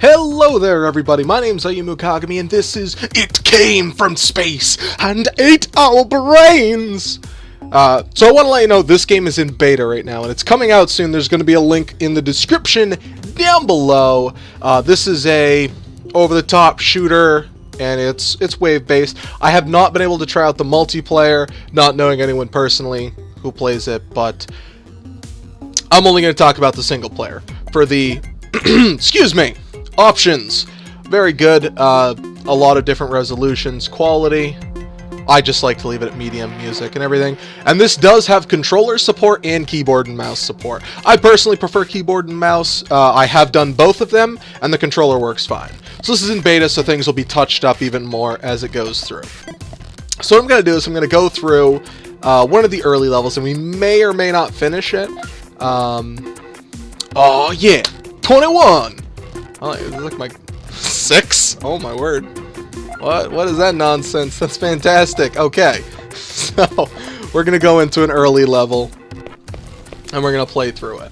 Hello there, everybody. My name's Ayumu Kagami, and this is It Came From Space and Ate Our Brains! So I want to let you know this game is in beta right now, and it's coming out soon. There's going to be a link in the description down below. This is a over-the-top shooter, and it's wave-based. I have not been able to try out the multiplayer, not knowing anyone personally who plays it, but I'm only going to talk about the single player. For the, excuse me, options, very good, a lot of different resolutions, quality. I just like to leave it at medium, music and everything. And this does have controller support and keyboard and mouse support. I personally prefer keyboard and mouse. I have done both of them, and the controller works fine. So this is in beta, so things will be touched up even more as it goes through. So what I'm going to do is I'm going to go through one of the early levels, and we may or may not finish it. Oh yeah, 21! Oh, it look like 6? Oh my word. What is that nonsense? That's fantastic. Okay, so we're going to go into an early level, and we're going to play through it.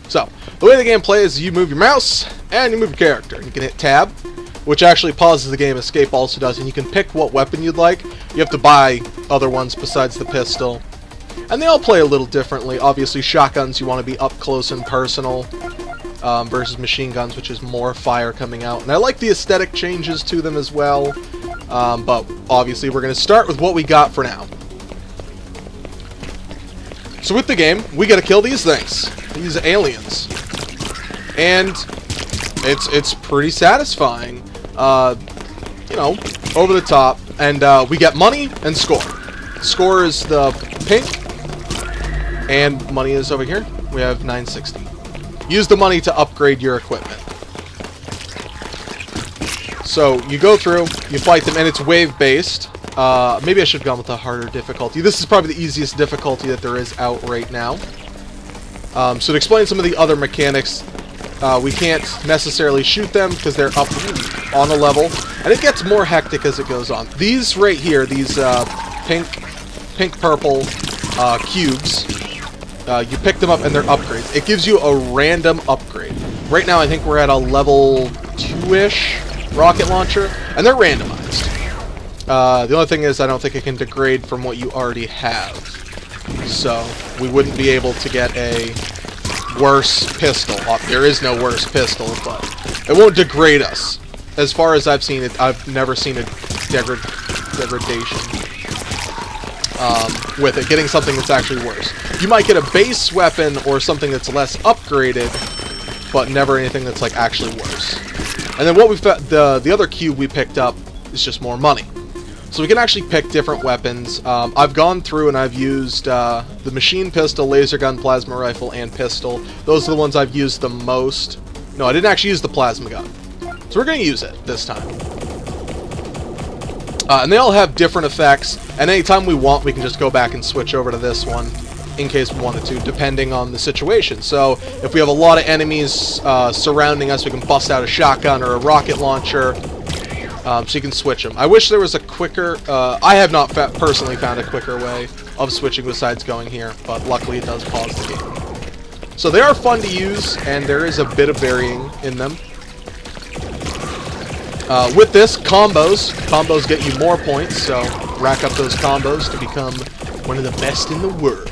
So, the way the game plays is you move your mouse, and you move your character. You can hit tab, which actually pauses the game. Escape also does, and you can pick what weapon you'd like. You have to buy other ones besides the pistol. And they all play a little differently. Obviously, shotguns, you want to be up close and personal, versus machine guns, which is more fire coming out. And I like the aesthetic changes to them as well. But obviously, we're going to start with what we got for now. So with the game, we got to kill these things, these aliens, and it's pretty satisfying. You know, over the top, and we get money and score. Score is the pink, and money is over here. We have 960. Use the money to upgrade your equipment. So you go through, you fight them, and it's wave-based. Maybe I should have gone with a harder difficulty. This is probably the easiest difficulty that there is out right now. So to explain some of the other mechanics, we can't necessarily shoot them because they're up on a level, and it gets more hectic as it goes on. These right here, these pink-purple cubes, you pick them up and they're upgrades. It gives you a random upgrade. Right now I think we're at a level 2-ish rocket launcher, and they're randomized. The only thing is I don't think it can degrade from what you already have. So we wouldn't be able to get a worse pistol. There is no worse pistol, but it won't degrade us. As far as I've seen it, I've never seen a degradation with it, getting something that's actually worse. You might get a base weapon or something that's less upgraded, but never anything that's like actually worse. And then what we've got, the other cube we picked up is just more money. So we can actually pick different weapons. I've gone through and I've used the machine pistol, laser gun, plasma rifle, and pistol. Those are the ones I've used the most. No, I didn't actually use the plasma gun. So we're going to use it this time. And they all have different effects, and anytime we want, we can just go back and switch over to this one, in case we wanted to, depending on the situation. So, if we have a lot of enemies surrounding us, we can bust out a shotgun or a rocket launcher, so you can switch them. I wish there was a quicker, I have not personally found a quicker way of switching besides going here, but luckily it does pause the game. So they are fun to use, and there is a bit of varying in them. With this, combos get you more points, so rack up those combos to become one of the best in the world.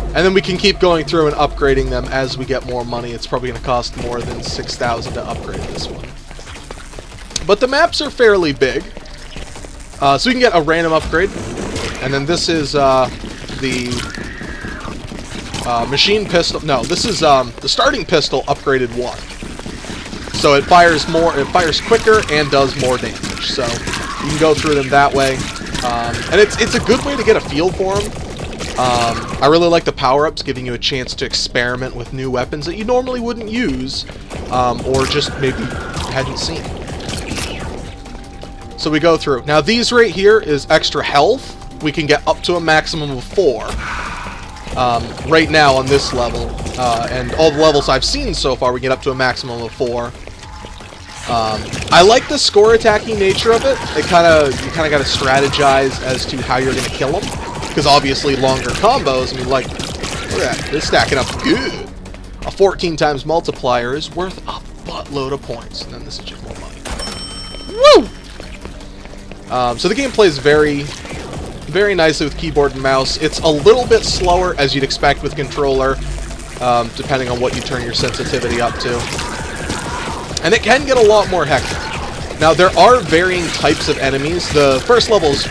And then we can keep going through and upgrading them as we get more money. It's probably going to cost more than 6,000 to upgrade this one. But the maps are fairly big, so we can get a random upgrade. And then this is the machine pistol. No, this is the starting pistol upgraded 1. So it fires more, it fires quicker, and does more damage. So you can go through them that way, and it's a good way to get a feel for them. I really like the power-ups, giving you a chance to experiment with new weapons that you normally wouldn't use, or just maybe hadn't seen. So we go through. Now these right here is extra health. We can get up to a maximum of 4 right now on this level, and all the levels I've seen so far, we get up to a maximum of 4. I like the score attacking nature of it. You kind of got to strategize as to how you're going to kill them, because obviously longer combos. I mean, like, look at that, they're stacking up good. A 14 times multiplier is worth a buttload of points. And then this is just more money. Woo! So the game plays very, very nicely with keyboard and mouse. It's a little bit slower, as you'd expect with controller, depending on what you turn your sensitivity up to. And it can get a lot more hectic. Now, there are varying types of enemies. The first level is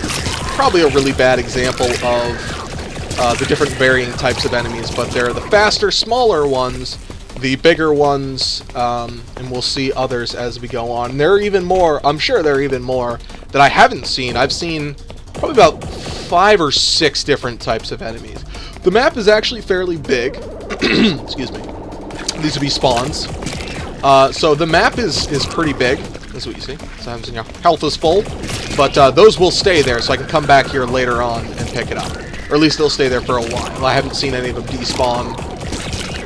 probably a really bad example of the different varying types of enemies, but there are the faster, smaller ones, the bigger ones, and we'll see others as we go on. There are even more, I'm sure there are even more, that I haven't seen. I've seen probably about 5 or 6 different types of enemies. The map is actually fairly big. Excuse me. These would be spawns. So the map is pretty big. That's what you see. Sometimes your health is full. But those will stay there, so I can come back here later on and pick it up. Or at least they'll stay there for a while. I haven't seen any of them despawn.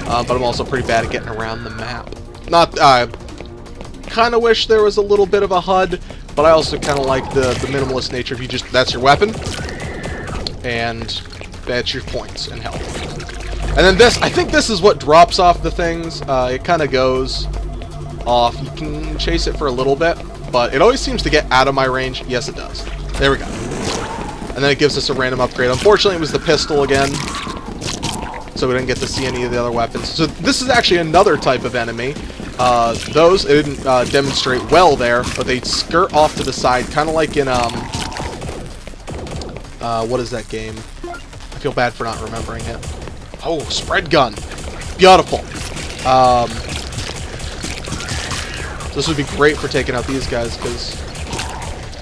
But I'm also pretty bad at getting around the map. Kind of wish there was a little bit of a HUD, but I also kind of like the minimalist nature. If you just, that's your weapon, and that's your points and health. And then this, I think this is what drops off the things. It kind of goes off. You can chase it for a little bit, but it always seems to get out of my range. Yes, it does. There we go. And then it gives us a random upgrade. Unfortunately, it was the pistol again, so we didn't get to see any of the other weapons. So this is actually another type of enemy. Those, it didn't demonstrate well there, but they skirt off to the side, kind of like in, what is that game? I feel bad for not remembering it. Oh, spread gun. Beautiful. This would be great for taking out these guys, because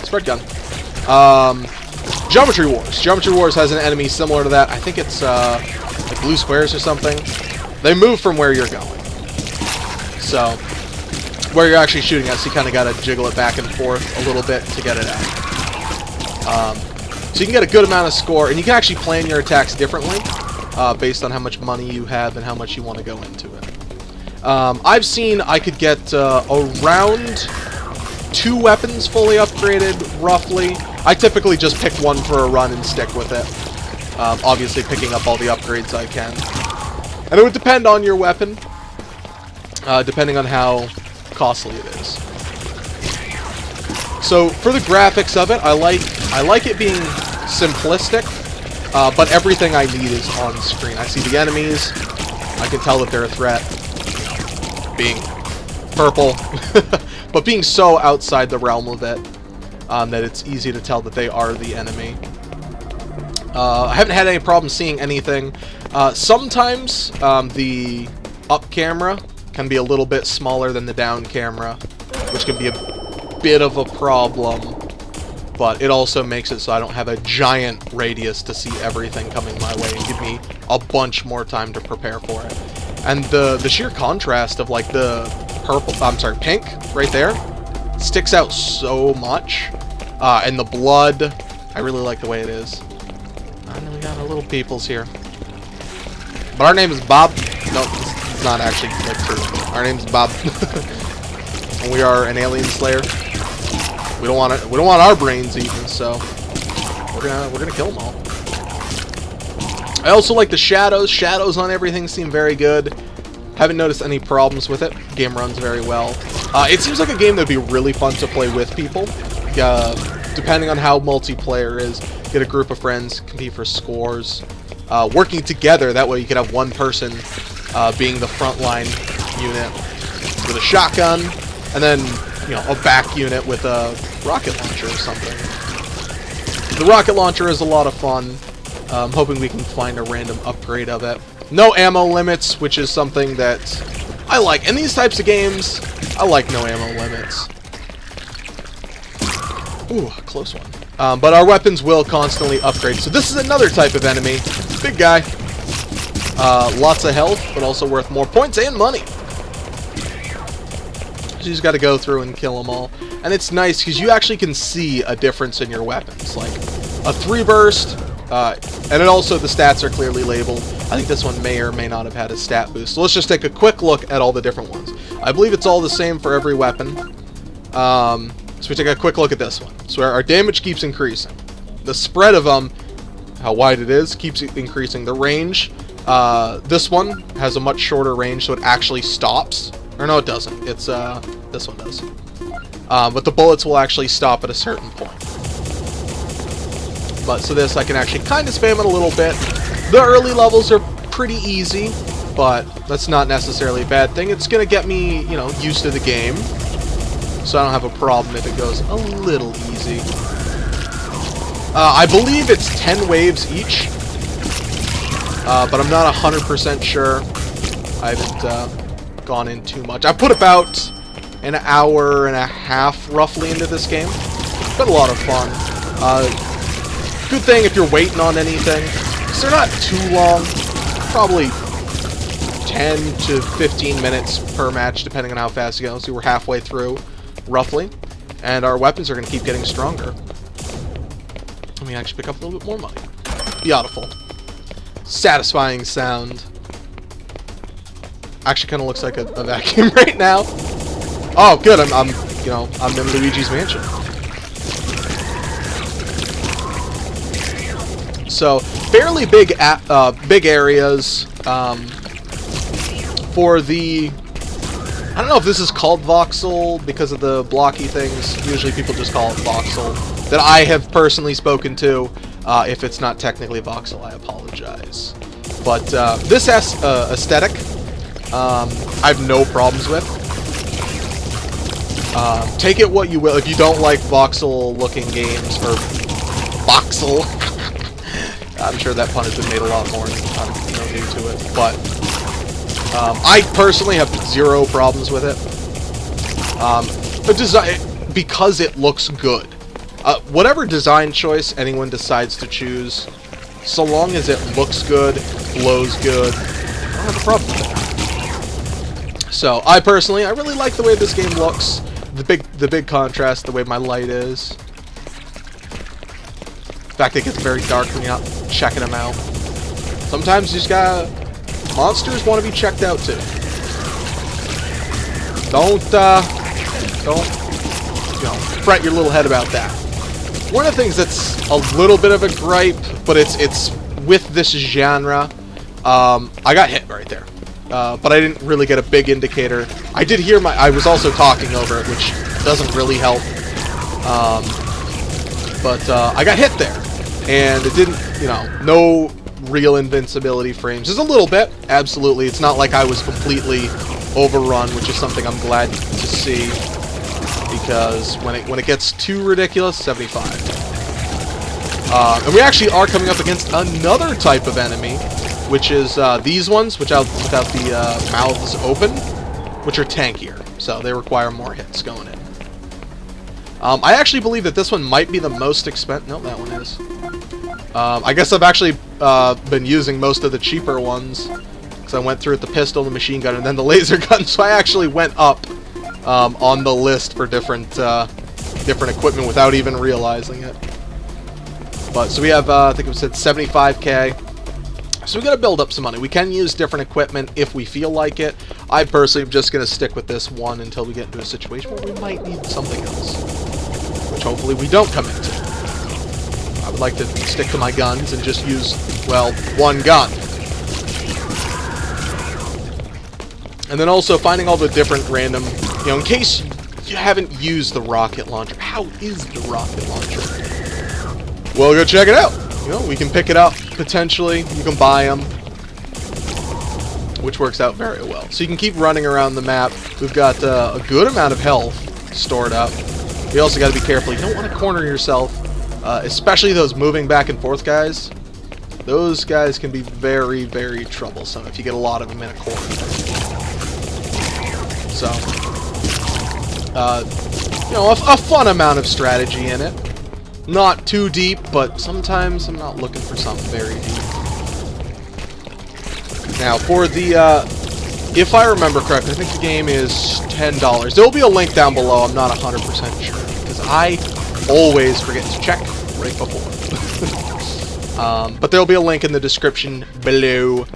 spread gun. Geometry Wars. Geometry Wars has an enemy similar to that. I think it's, like blue squares or something. They move from where you're going. So, where you're actually shooting at, so you kind of got to jiggle it back and forth a little bit to get it out. So you can get a good amount of score, and you can actually plan your attacks differently based on how much money you have and how much you want to go into it. I've seen I could get around 2 weapons fully upgraded, roughly. I typically just pick one for a run and stick with it. Obviously picking up all the upgrades I can. And it would depend on your weapon, depending on how costly it is. So for the graphics of it, I like it being simplistic, but everything I need is on screen. I see the enemies, I can tell that they're a threat, being purple, but being so outside the realm of it, that it's easy to tell that they are the enemy. I haven't had any problem seeing anything. Sometimes the up camera can be a little bit smaller than the down camera, which can be a bit of a problem, but it also makes it so I don't have a giant radius to see everything coming my way and give me a bunch more time to prepare for it. And the sheer contrast of like the pink right there sticks out so much, and the blood, I really like the way it is. And then we got our little peoples here. But our name is Bob. No, it's not actually like true. Our name's Bob. And we are an alien slayer. We don't want it. We don't want our brains eaten, so we're gonna kill them all. I also like the shadows. Shadows on everything seem very good. Haven't noticed any problems with it. Game runs very well. It seems like a game that would be really fun to play with people. Depending on how multiplayer is, get a group of friends, compete for scores, working together. That way you could have one person being the frontline unit with a shotgun, and then a back unit with a rocket launcher or something. The rocket launcher is a lot of fun. I'm hoping we can find a random upgrade of it. No ammo limits, which is something that I like. In these types of games, I like no ammo limits. Ooh, close one. But our weapons will constantly upgrade. So this is another type of enemy. Big guy. Lots of health, but also worth more points and money. So you just got to go through and kill them all. And it's nice because you actually can see a difference in your weapons. Like a 3 burst, and it also, the stats are clearly labeled. I think this one may or may not have had a stat boost. So let's just take a quick look at all the different ones. I believe it's all the same for every weapon. So we take a quick look at this one. So our damage keeps increasing. The spread of them, how wide it is, keeps increasing. The range, this one has a much shorter range, so it actually stops. Or no, it doesn't. It's, this one does. But the bullets will actually stop at a certain point. But, so this, I can actually kind of spam it a little bit. The early levels are pretty easy, but that's not necessarily a bad thing. It's gonna get me, you know, used to the game. So I don't have a problem if it goes a little easy. I believe it's 10 waves each. But I'm not 100% sure. I haven't gone in too much. I put about an hour and a half roughly into this game. It's been a lot of fun. Good thing if you're waiting on anything, because they're not too long. Probably 10 to 15 minutes per match, depending on how fast it goes. So we're halfway through, roughly. And our weapons are going to keep getting stronger. Let me actually pick up a little bit more money. Beautiful. Satisfying sound. Actually kind of looks like a vacuum right now. Oh, good. I'm in Luigi's Mansion. So fairly big areas for the. I don't know if this is called voxel because of the blocky things. Usually people just call it voxel. That I have personally spoken to. If it's not technically voxel, I apologize. But this aesthetic, I have no problems with. Take it what you will. If you don't like voxel-looking games, or voxel, I'm sure that pun has been made a lot more. I'm new to it, but I personally have zero problems with it. Because it looks good. Whatever design choice anyone decides to choose, so long as it looks good, flows good, I don't have a problem with it. So, I really like the way this game looks. The big contrast, the way my light is. In fact, it gets very dark when you're not checking them out. Sometimes you just gotta... Monsters want to be checked out, too. Don't, you know, fret your little head about that. One of the things that's a little bit of a gripe, but it's with this genre, I got hit right there. But I didn't really get a big indicator. I did hear I was also talking over it, which doesn't really help. But I got hit there. And it didn't, you know, no real invincibility frames. There's a little bit, absolutely. It's not like I was completely overrun, which is something I'm glad to see. Because when it gets too ridiculous, 75. And we actually are coming up against another type of enemy, which is these ones, without the mouths open, which are tankier. So they require more hits going in. I actually believe that this one might be the most expensive. No, that one is. I guess I've actually been using most of the cheaper ones, because I went through with the pistol, the machine gun, and then the laser gun. So I actually went up on the list for different equipment without even realizing it. But so we have, I think it said 75k. So we gotta build up some money. We can use different equipment if we feel like it. I personally am just gonna stick with this one until we get into a situation where we might need something else, which hopefully we don't come into. I would like to stick to my guns and just use, well, one gun. And then also finding all the different random, you know, in case you haven't used the rocket launcher. How is the rocket launcher? Well, go check it out. You know, we can pick it up, potentially. You can buy them, which works out very well. So you can keep running around the map. We've got a good amount of health stored up. You also got to be careful. You don't want to corner yourself, especially those moving back and forth guys. Those guys can be very, very troublesome if you get a lot of them in a corner. So, you know, a fun amount of strategy in it. Not too deep, but sometimes I'm not looking for something very deep. Now, for the, if I remember correctly, I think the game is $10. There will be a link down below. I'm not 100% sure, because I always forget to check right before. But there will be a link in the description below.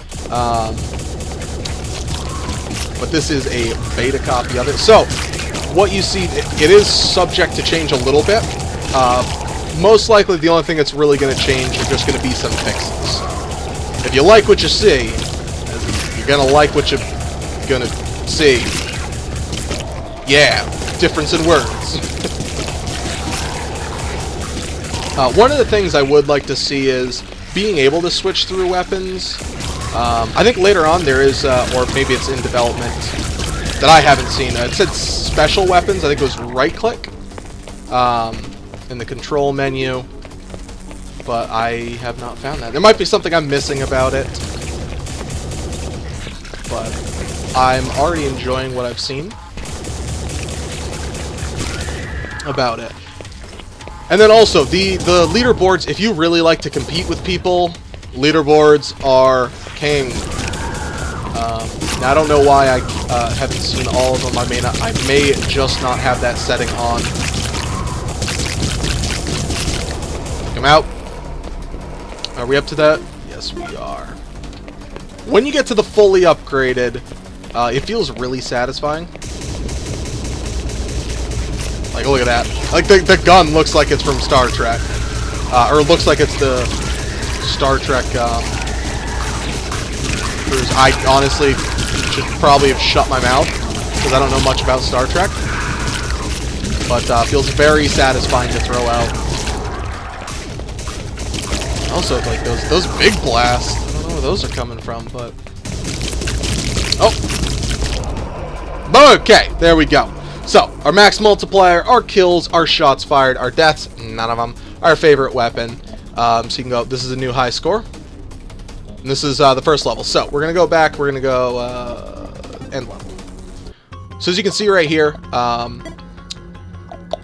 But this is a beta copy of it. So, what you see, it is subject to change a little bit. Most likely, the only thing that's really going to change are just going to be some fixes. If you like what you see, you're going to like what you're going to see. Yeah, difference in words. One of the things I would like to see is being able to switch through weapons. I think later on there is, or maybe it's in development, that I haven't seen. It said special weapons. I think it was right-click in the control menu, but I have not found that. There might be something I'm missing about it, but I'm already enjoying what I've seen about it. And then also, the leaderboards, if you really like to compete with people, leaderboards are king. Now, I don't know why I haven't seen all of them. I may just not have that setting on. Come out. Are we up to that? Yes, we are. When you get to the fully upgraded, it feels really satisfying. Like, look at that. Like, the gun looks like it's from Star Trek. Or it looks like it's the Star Trek, cruise. I honestly should probably have shut my mouth, because I don't know much about Star Trek. But, feels very satisfying to throw out. Also, like, those big blasts. I don't know where those are coming from, but... Oh! Okay, there we go. So, our max multiplier, our kills, our shots fired, our deaths, none of them, our favorite weapon. So you can go, this is a new high score. And this is the first level. So, we're going to go back, we're going to go end level. So as you can see right here,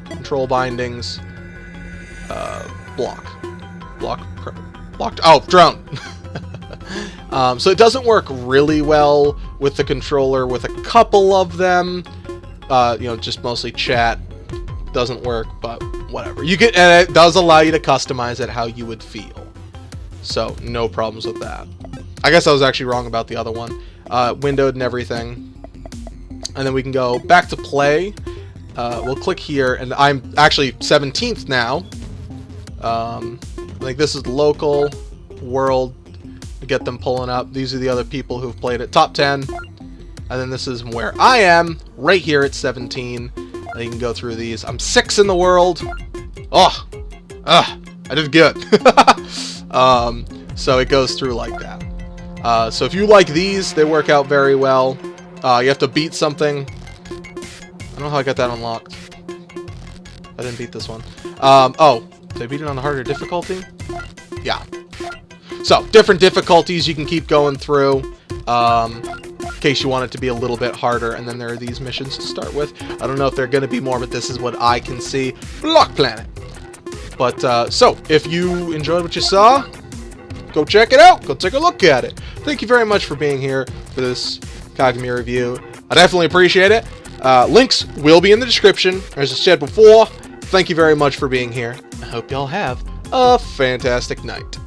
control bindings, blocked, oh, drone. So it doesn't work really well with the controller with a couple of them. You know, just mostly chat doesn't work, but whatever. You get, and it does allow you to customize it how you would feel. So no problems with that. I guess I was actually wrong about the other one. Windowed and everything. And then we can go back to play. We'll click here, and I'm actually 17th now. Like this is local, world. Get them pulling up. These are the other people who've played it. Top 10. And then this is where I am, right here at 17. And you can go through these. I'm 6 in the world. Oh, I did good. So it goes through like that. So if you like these, they work out very well. You have to beat something. I don't know how I got that unlocked. I didn't beat this one. Oh, did I beat it on the harder difficulty? Yeah. So, different difficulties you can keep going through. In case you want it to be a little bit harder, and then there are these missions to start with. I don't know if they're going to be more, but this is what I can see. Block Planet! But, so, if you enjoyed what you saw, go check it out! Go take a look at it! Thank you very much for being here for this Kagami review. I definitely appreciate it. Links will be in the description, as I said before. Thank you very much for being here. I hope y'all have a fantastic night.